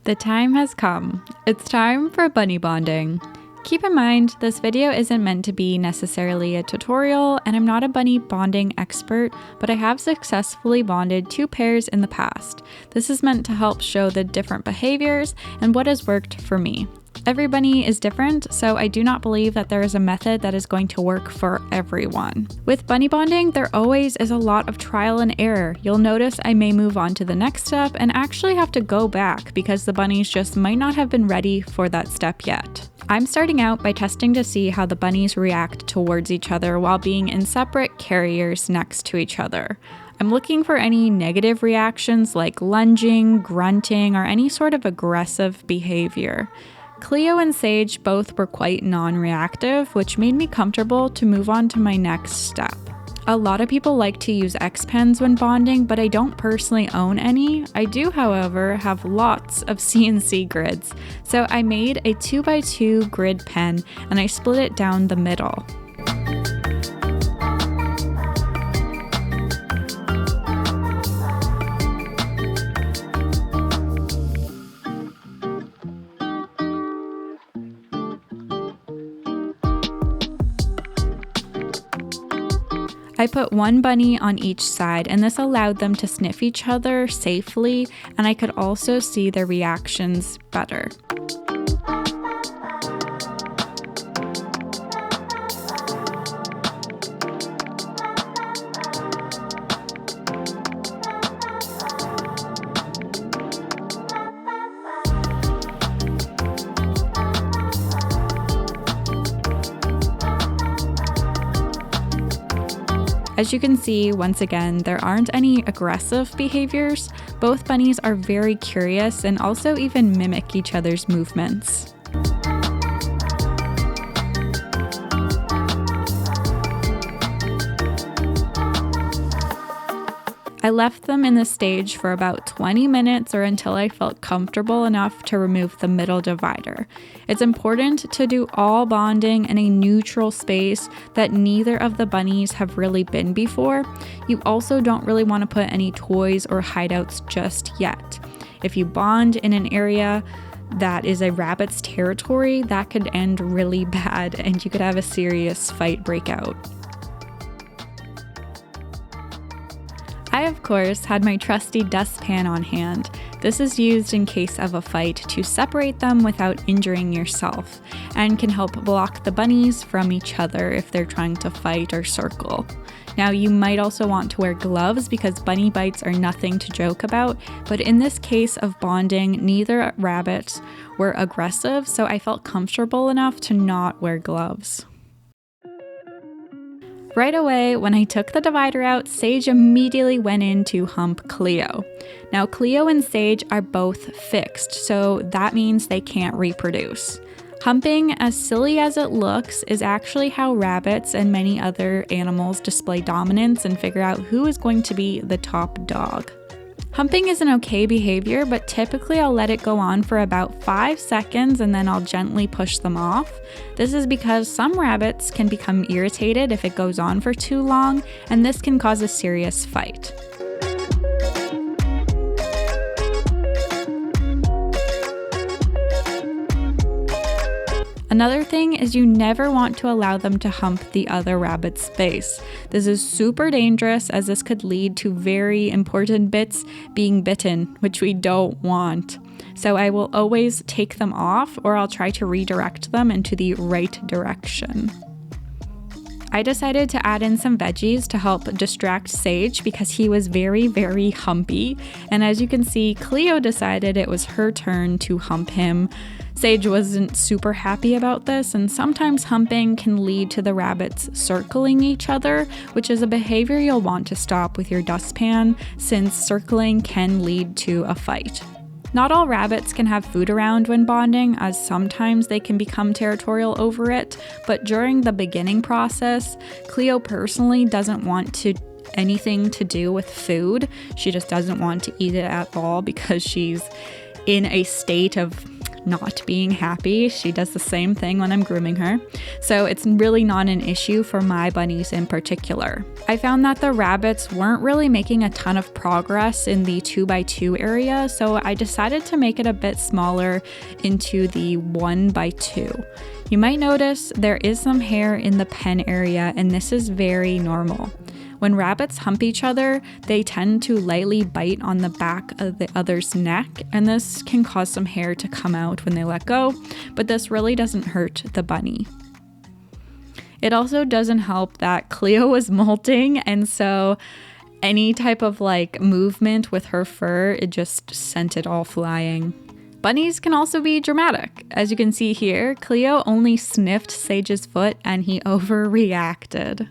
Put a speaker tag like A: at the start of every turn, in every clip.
A: The time has come. It's time for bunny bonding. Keep in mind, this video isn't meant to be necessarily a tutorial, and I'm not a bunny bonding expert, but I have successfully bonded 2 pairs in the past. This is meant to help show the different behaviors and what has worked for me. Every bunny is different, so I do not believe that there is a method that is going to work for everyone. With bunny bonding, there always is a lot of trial and error. You'll notice I may move on to the next step and actually have to go back because the bunnies just might not have been ready for that step yet. I'm starting out by testing to see how the bunnies react towards each other while being in separate carriers next to each other. I'm looking for any negative reactions like lunging, grunting, or any sort of aggressive behavior. Cleo and Sage both were quite non-reactive, which made me comfortable to move on to my next step. A lot of people like to use X-pens when bonding, but I don't personally own any. I do, however, have lots of CNC grids. So I made a 2x2 grid pen and I split it down the middle. I put one bunny on each side, and this allowed them to sniff each other safely, and I could also see their reactions better. As you can see, once again, there aren't any aggressive behaviors. Both bunnies are very curious and also even mimic each other's movements. I left them in this stage for about 20 minutes or until I felt comfortable enough to remove the middle divider. It's important to do all bonding in a neutral space that neither of the bunnies have really been before. You also don't really want to put any toys or hideouts just yet. If you bond in an area that is a rabbit's territory, that could end really bad and you could have a serious fight break out. I, of course, had my trusty dustpan on hand. This is used in case of a fight to separate them without injuring yourself, and can help block the bunnies from each other if they're trying to fight or circle. Now, you might also want to wear gloves because bunny bites are nothing to joke about, but in this case of bonding, neither rabbits were aggressive, so I felt comfortable enough to not wear gloves. Right away, when I took the divider out, Sage immediately went in to hump Cleo. Now, Cleo and Sage are both fixed, so that means they can't reproduce. Humping, as silly as it looks, is actually how rabbits and many other animals display dominance and figure out who is going to be the top dog. Humping is an okay behavior, but typically I'll let it go on for about 5 seconds and then I'll gently push them off. This is because some rabbits can become irritated if it goes on for too long, and this can cause a serious fight. Another thing is you never want to allow them to hump the other rabbit's face. This is super dangerous as this could lead to very important bits being bitten, which we don't want. So I will always take them off, or I'll try to redirect them into the right direction. I decided to add in some veggies to help distract Sage because he was very, very humpy. And as you can see, Cleo decided it was her turn to hump him. Sage wasn't super happy about this, and sometimes humping can lead to the rabbits circling each other, which is a behavior you'll want to stop with your dustpan since circling can lead to a fight. Not all rabbits can have food around when bonding, as sometimes they can become territorial over it, but during the beginning process, Cleo personally doesn't want anything to do with food. She just doesn't want to eat it at all because she's in a state of not being happy. She does the same thing when I'm grooming her. So it's really not an issue for my bunnies in particular. I found that the rabbits weren't really making a ton of progress in the 2x2 area, so I decided to make it a bit smaller into the 1x2. You might notice there is some hair in the pen area, and this is very normal. When rabbits hump each other, they tend to lightly bite on the back of the other's neck, and this can cause some hair to come out when they let go, but this really doesn't hurt the bunny. It also doesn't help that Cleo was molting, and so any type of movement with her fur, it just sent it all flying. Bunnies can also be dramatic. As you can see here, Cleo only sniffed Sage's foot and he overreacted.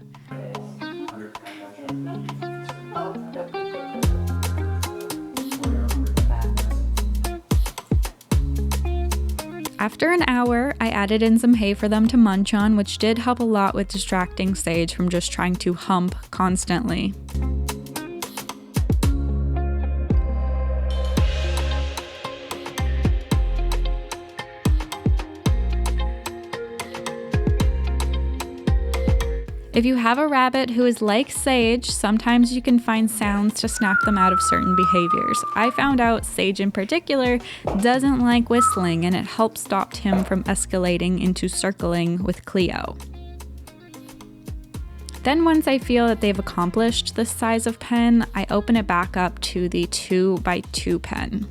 A: After an hour, I added in some hay for them to munch on, which did help a lot with distracting Sage from just trying to hump constantly. If you have a rabbit who is like Sage, sometimes you can find sounds to snap them out of certain behaviors. I found out Sage in particular doesn't like whistling, and it helps stop him from escalating into circling with Cleo. Then once I feel that they've accomplished this size of pen, I open it back up to the 2x2 pen.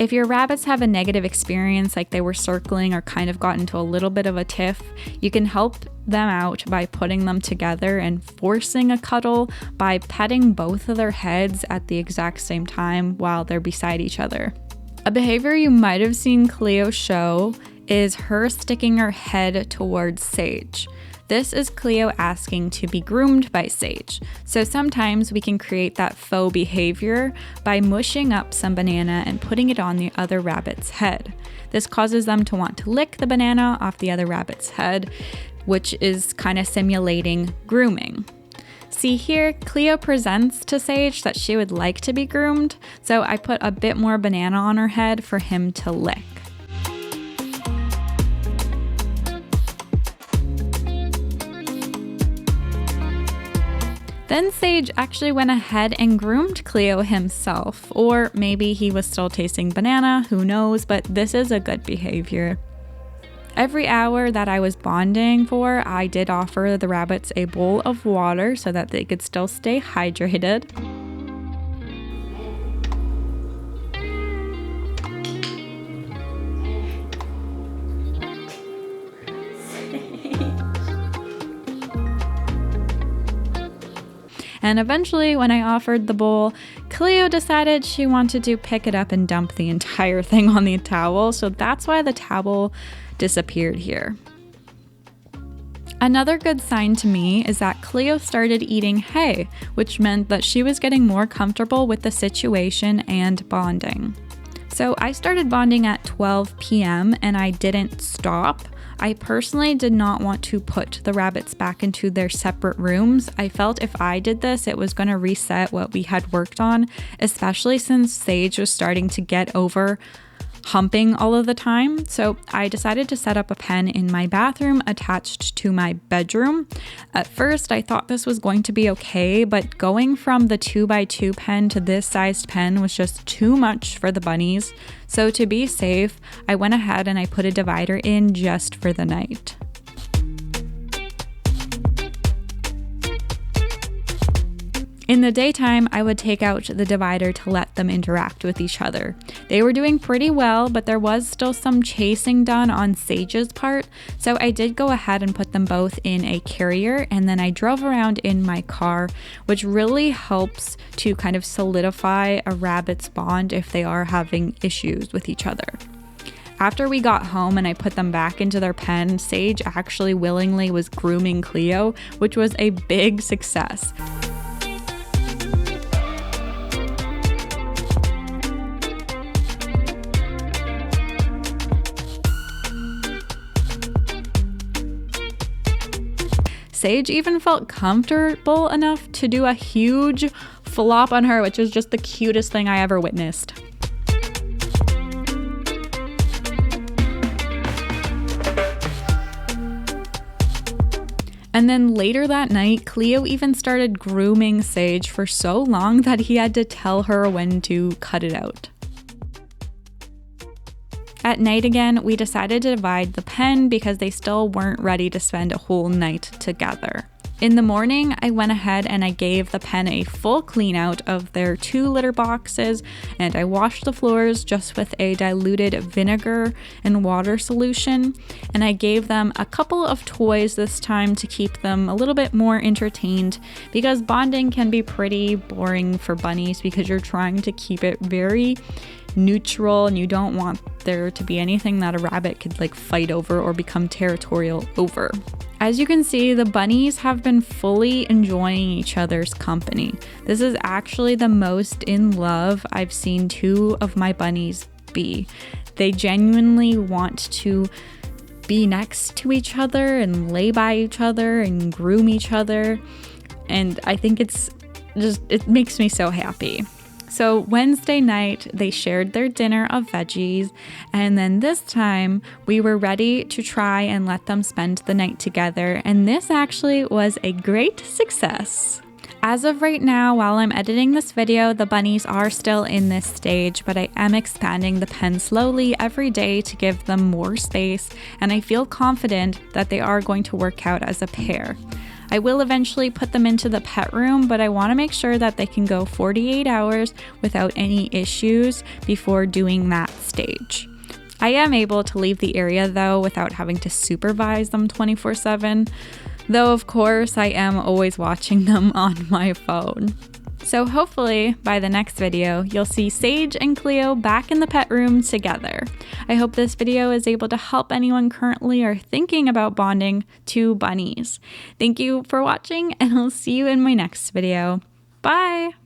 A: If your rabbits have a negative experience, like they were circling or kind of got into a little bit of a tiff, you can help them out by putting them together and forcing a cuddle by petting both of their heads at the exact same time while they're beside each other. A behavior you might have seen Cleo show is her sticking her head towards Sage. This is Cleo asking to be groomed by Sage. So sometimes we can create that faux behavior by mushing up some banana and putting it on the other rabbit's head. This causes them to want to lick the banana off the other rabbit's head, which is kind of simulating grooming. See here, Cleo presents to Sage that she would like to be groomed, so I put a bit more banana on her head for him to lick. Then Sage actually went ahead and groomed Cleo himself, or maybe he was still tasting banana, who knows, but this is a good behavior. Every hour that I was bonding for, I did offer the rabbits a bowl of water so that they could still stay hydrated. And eventually, when I offered the bowl, Cleo decided she wanted to pick it up and dump the entire thing on the towel, so that's why the towel disappeared here. Another good sign to me is that Cleo started eating hay, which meant that she was getting more comfortable with the situation and bonding. So I started bonding at 12 p.m. and I didn't stop. I personally did not want to put the rabbits back into their separate rooms. I felt if I did this, it was going to reset what we had worked on, especially since Sage was starting to get over humping all of the time. So I decided to set up a pen in my bathroom attached to my bedroom. At first, I thought this was going to be okay, but going from the 2x2 pen to this sized pen was just too much for the bunnies. So to be safe, I went ahead and I put a divider in just for the night. In the daytime, I would take out the divider to let them interact with each other. They were doing pretty well, but there was still some chasing done on Sage's part, so I did go ahead and put them both in a carrier, and then I drove around in my car, which really helps to kind of solidify a rabbit's bond if they are having issues with each other. After we got home and I put them back into their pen, Sage actually willingly was grooming Cleo, which was a big success. Sage even felt comfortable enough to do a huge flop on her, which was just the cutest thing I ever witnessed. And then later that night, Cleo even started grooming Sage for so long that he had to tell her when to cut it out. At night again, we decided to divide the pen because they still weren't ready to spend a whole night together. In the morning, I went ahead and I gave the pen a full clean out of their 2 litter boxes, and I washed the floors just with a diluted vinegar and water solution, and I gave them a couple of toys this time to keep them a little bit more entertained, because bonding can be pretty boring for bunnies because you're trying to keep it very neutral and you don't want there to be anything that a rabbit could like fight over or become territorial over. As you can see, the bunnies have been fully enjoying each other's company. This is actually the most in love I've seen 2 of my bunnies be. They genuinely want to be next to each other and lay by each other and groom each other. And I think it makes me so happy. So Wednesday night, they shared their dinner of veggies, and then this time we were ready to try and let them spend the night together, and this actually was a great success. As of right now, while I'm editing this video, the bunnies are still in this stage, but I am expanding the pen slowly every day to give them more space, and I feel confident that they are going to work out as a pair. I will eventually put them into the pet room, but I want to make sure that they can go 48 hours without any issues before doing that stage. I am able to leave the area though without having to supervise them 24/7, though of course I am always watching them on my phone. So hopefully by the next video, you'll see Sage and Cleo back in the pet room together. I hope this video is able to help anyone currently or thinking about bonding 2 bunnies. Thank you for watching, and I'll see you in my next video. Bye!